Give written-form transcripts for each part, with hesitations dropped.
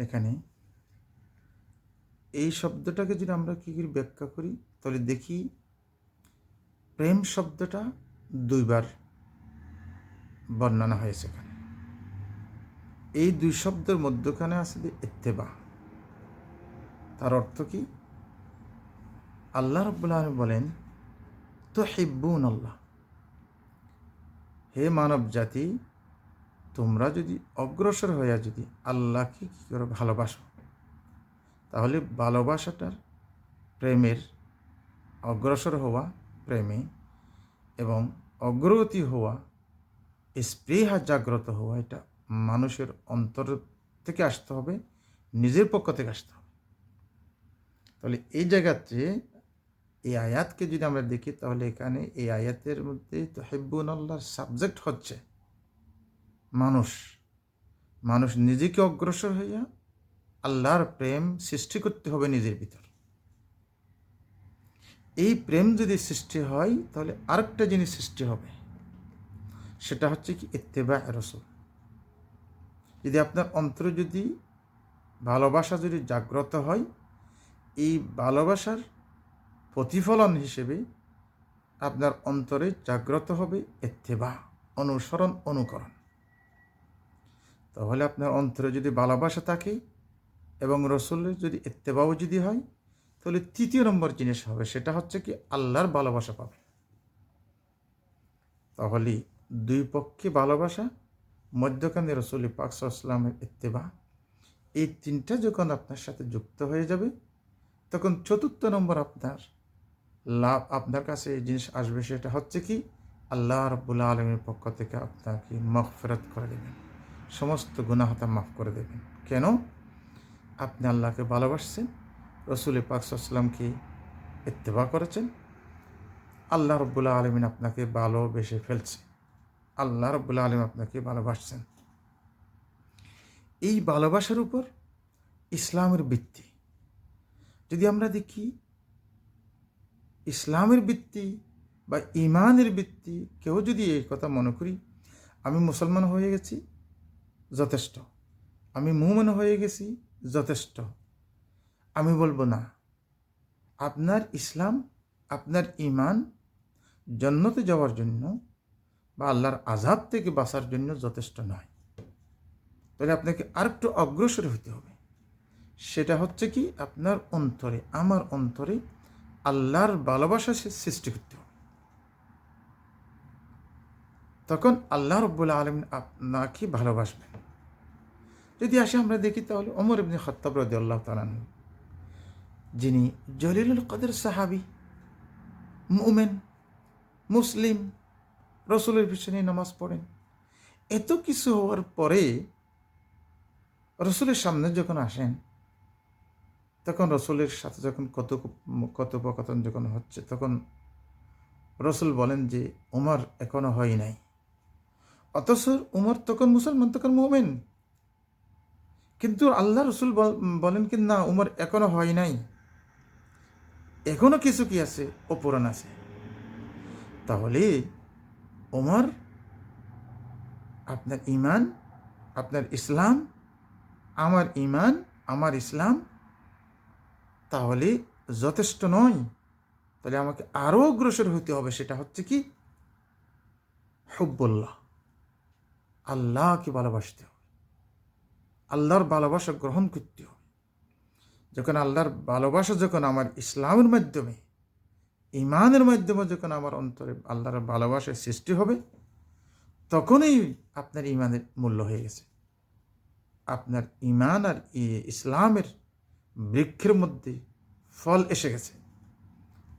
এখানে এই শব্দটাকে যদি আমরা কী করে ব্যাখ্যা করি তাহলে দেখি প্রেম শব্দটা দুইবার বর্ণনা হয়েছে এখানে। এই দুই শব্দের মধ্যখানে আছে যে ইত্তেবা। তার অর্থ কি? আল্লাহ রাব্বুল আলামিন বলেন তুহিব্বুন আল্লাহ, হে মানব জাতি, তোমরা যদি অগ্রসর হইয়া যদি আল্লাহকে কী করে ভালোবাসো, তাহলে ভালোবাসাটার প্রেমের অগ্রসর হওয়া প্রেমে এবং অগ্রগতি হওয়া, স্পৃহা জাগ্রত হওয়া, এটা মানুষের অন্তর থেকে আসতে হবে, নিজের পক্ষ থেকে আসতে হবে। তাহলে এই জায়গাতে এই আয়াতকে যদি আমরা দেখি তাহলে এখানে এই আয়াতের মধ্যে তুহিব্বুন আল্লাহর সাবজেক্ট হচ্ছে মানুষ নিজেকে অগ্রসর হইয়া আল্লাহর প্রেম সৃষ্টি করতে হবে নিজের ভিতর। এই প্রেম যদি সৃষ্টি হয় তাহলে আরেকটা জিনিস সৃষ্টি হবে, সেটা হচ্ছে কি ইত্তেবা রাসূল। যদি আপনার অন্তরে যদি ভালোবাসা যদি জাগ্রত হয়, এই ভালোবাসার প্রতিফলন হিসেবে আপনার অন্তরে জাগ্রত হবে ইত্তেবা, অনুসরণ, অনুকরণ। তাহলে আপনার অন্তরে যদি ভালোবাসা থাকে এবং রসুলের যদি ইত্তেবাও যদি হয়, তাহলে তৃতীয় নম্বর জিনিস হবে, সেটা হচ্ছে কি আল্লাহর ভালোবাসা পাবে। তাহলে দুই পক্ষে ভালোবাসা, মধ্যখানে রসুল পাক সাল্লাল্লাহু আলাইহি ওয়াসাল্লামের ইত্তেবা, এই তিনটা যখন আপনার সাথে যুক্ত হয়ে যাবে, তখন চতুর্থ নম্বর আপনার কাছে এই জিনিস আসবে, সেটা হচ্ছে কি আল্লাহ রাব্বুল আলামিনের পক্ষ থেকে আপনাকে মাগফিরাত করে দেবেন, সমস্ত গুনাহতা মাফ করে দেবেন। কেন? আপনি আল্লাহকে ভালোবাসছেন, রসুল পাক সাল্লাল্লাহু আলাইহি ওয়াসাল্লামকে ইত্তেবা করেছেন, আল্লাহ রাব্বুল আলামিন আপনাকে ভালোবেসে ফেলছে, আল্লাহ রাব্বুল আলামিন আপনাকে ভালোবাসছেন। এই ভালোবাসার উপর ইসলামের ভিত্তি যদি আমরা দেখি, ইসলামের ভিত্তি বা ইমানের ভিত্তি, কেউ যদি এই কথা মনে করি আমি মুসলমান হয়ে গেছি যথেষ্ট, আমি মুমিন হয়ে গেছি যথেষ্ট, আমি বলবো না, আপনার ইসলাম, আপনার ইমান জান্নাতে যাওয়ার জন্য বা আল্লাহর আযাব থেকে বাঁচার জন্য যথেষ্ট নয়। তাহলে আপনাকে আরেকটু অগ্রসর হতে হবে, সেটা হচ্ছে কি আপনার অন্তরে, আমার অন্তরে আল্লাহর ভালোবাসা সৃষ্টি করতে হবে। তখন আল্লাহ রাব্বুল আলামিন আপনাকে ভালোবাসবেন। যদি আসে আমরা দেখি তাহলে ওমর ইবনে খাত্তাব রাদিয়াল্লাহু তাআলা আনহু, যিনি জলিলুল কদর সাহাবী, মুমিন, মুসলিম, রসুলের পিছনে নামাজ পড়েন, এত কিছু হওয়ার পরে রসুলের সামনে যখন আসেন, তখন রসুলের সাথে যখন কথোপকথন যখন হচ্ছে, তখন রসুল বলেন যে উমর এখনো হয় নাই, অথচ উমর তখন মুসলমান, তখন মুমিন, কিন্তু আল্লাহ রসুল বলেন কি না, উমর এখনো হয় নাই, এখনো কিছু কি আছে, অপূরণ আছে। তাহলে উমর, আপনার ইমান, আপনার ইসলাম, আমার ইমান, আমার ইসলাম তাহলে যথেষ্ট নয়, তাহলে আমাকে আরও অগ্রসর হতে হবে। সেটা হচ্ছে কি হুব্বুল্লাহ, আল্লাহকে ভালোবাসতে হবে, আল্লাহর ভালোবাসা গ্রহণ করতে হবে। যখন আল্লাহর ভালোবাসা যখন আমার ইসলামের মাধ্যমে, ইমানের মাধ্যমে যখন আমার অন্তরে আল্লাহর ভালোবাসার সৃষ্টি হবে, তখনই আপনার ইমানের মূল্য হয়ে গেছে। আপনার ইমান আর ইসলামের বৃক্ষের মধ্যে ফল এসে গেছে।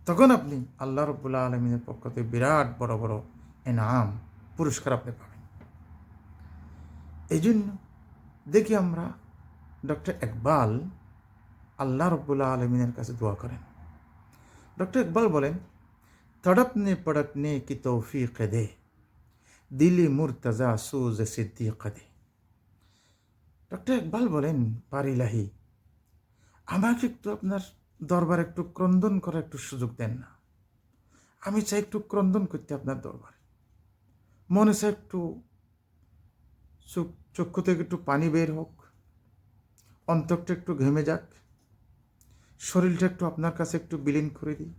তখন আপনি আল্লাহ রাব্বুল আলামিনের পক্ষ থেকে বিরাট বড় বড় ইনাম, পুরস্কার আপনি পাবেন। এই জন্য দেখি আমরা ডক্টর ইকবাল আল্লাহ রাব্বুল আলামিনের কাছে দোয়া করেন। ডক্টর ইকবাল বলেন, তড়পনে পড়কনে কি তৌফিক দে, দিলি মুরতজা সুজ সিদ্দিক দে। ডক্টর ইকবাল বলেন, পারিলাহি, আমাকে একটু আপনার দরবারে একটু ক্রন্দন করার একটু সুযোগ দেন না। আমি চাই একটু ক্রন্দন করতে আপনার দরবারে, মনে চাই একটু চক্ষু থেকে একটু পানি বের হোক, অন্তরটা একটু ঘেমে যাক, শরীরটা একটু আপনার কাছে একটু বিলীন করে দিই,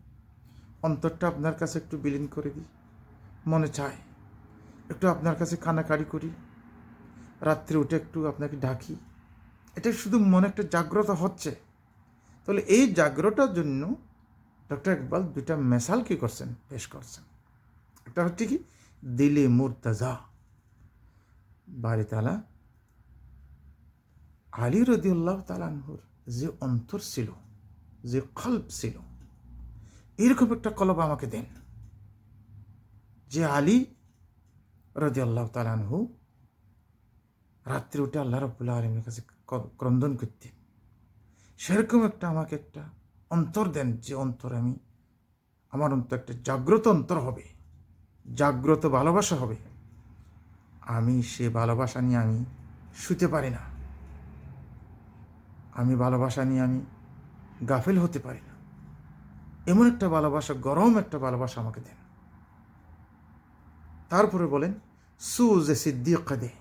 অন্তরটা আপনার কাছে একটু বিলীন করে দিই। মনে চায় একটু আপনার কাছে কানাকাড়ি করি, রাত্রে উঠে একটু আপনাকে ডাকি। এটা শুধু মনে একটা জাগ্রত হচ্ছে। তাহলে এই জাগ্রতার জন্য ডক্টর ইকবাল দুইটা মেসাল কি করছেন, পেশ করছেন। একটা হচ্ছে কি, দিলে মুর্তাজা, বাড়ি তালা আলী রাদিয়াল্লাহু তাআলা আনহুর যে অন্তর ছিল, যে কলব ছিল, এরকম একটা কলব আমাকে দেন, যে আলী রাদিয়াল্লাহু তাআলা আনহু রাত্রে উঠে আল্লাহ রাব্বুল আলামিনের কাছে ক্রন্দন করতেন। সেরকম একটা আমাকে একটা অন্তর দেন, যে অন্তর আমার অন্তর একটা জাগ্রত অন্তর হবে, জাগ্রত ভালোবাসা হবে। আমি সে ভালোবাসা নিয়ে আমি শুতে পারি না, আমি ভালোবাসা নিয়ে আমি গাফিল হতে পারি না। এমন একটা ভালোবাসা, গরম একটা ভালোবাসা আমাকে দেন। তারপরে বলেন সুজে সিদ্দিক দে।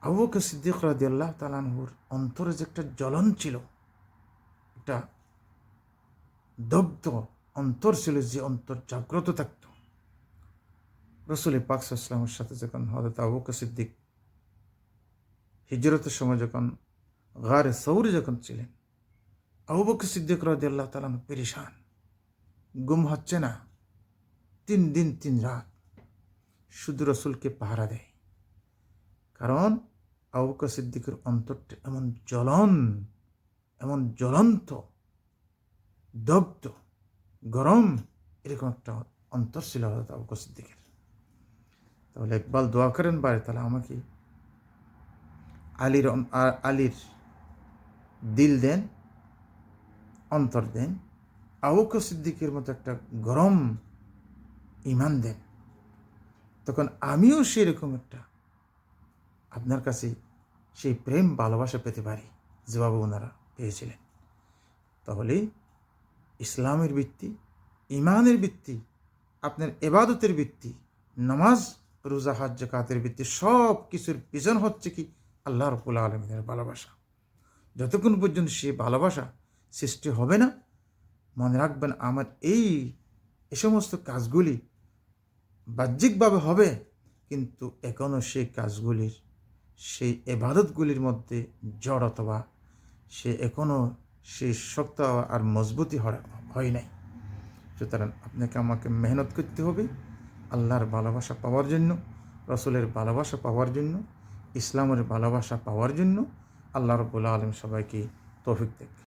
আবু বকর সিদ্দিক রাদিয়াল্লাহু তাআলা আনহুর অন্তরে যে একটা জ্বলন ছিল, একটা দগ্ধ অন্তর ছিল, যে অন্তর জাগ্রত থাকত। রাসূল পাক সাল্লাল্লাহু আলাইহি ওয়াসাল্লামের সাথে যখন হযরত আবু বকর সিদ্দিক হিজরতের সময় যখন গারে সৌরে যখন ছিলেন, আবু বকর সিদ্দিক রাদিয়াল্লাহু তাআলা আনহু পেরেশান, ঘুম হচ্ছে না, 3 দিন 3 রাত শুধু রসুলকে পাহারা দেয়। কারণ আবু বকর সিদ্দিকের অন্তরটা এমন এমন জ্বলন্ত, দগ্ধ, গরম, এরকম একটা অন্তর ছিল হযরত আবু বকর সিদ্দিকের। তাহলে ইকবাল দোয়া করেন, বারে তাহলে আমাকে আলীর দিল দেন, অন্তর দেন, আবু বকর সিদ্দিকের মতো একটা গরম ঈমান দেন। তখন আমিও সেরকম একটা আপনার কাছে সেই প্রেম ভালোবাসা পেতে পারি যেভাবে ওনারা পেয়েছিলেন। তাহলে ইসলামের ভিত্তি, ঈমানের ভিত্তি, আপনার ইবাদতের ভিত্তি, নামাজ, রোজা, হজ, যাকাতের ভিত্তি, সব কিছুর পিছন হচ্ছে কি, আল্লাহ রাব্বুল আলামিনের ভালোবাসা। যতক্ষণ পর্যন্ত সেই ভালোবাসা সৃষ্টি হবে না, মনে রাখবেন আমার এই সমস্ত কাজগুলি বাহ্যিকভাবে হবে, কিন্তু এখনও সেই কাজগুলির, সেই ইবাদতগুলির মধ্যে জড় অথবা সে এখনও সেই শক্ত আর মজবুতি হয় নাই। সুতরাং আপনাকে আমাকে মেহনত করতে হবে আল্লাহর ভালোবাসা পাওয়ার জন্য, রসুলের ভালোবাসা পাওয়ার জন্য, ইসলামের ভালোবাসা পাওয়ার জন্য। আল্লাহ রাব্বুল আলামিন সবাইকে তৌফিক দেন।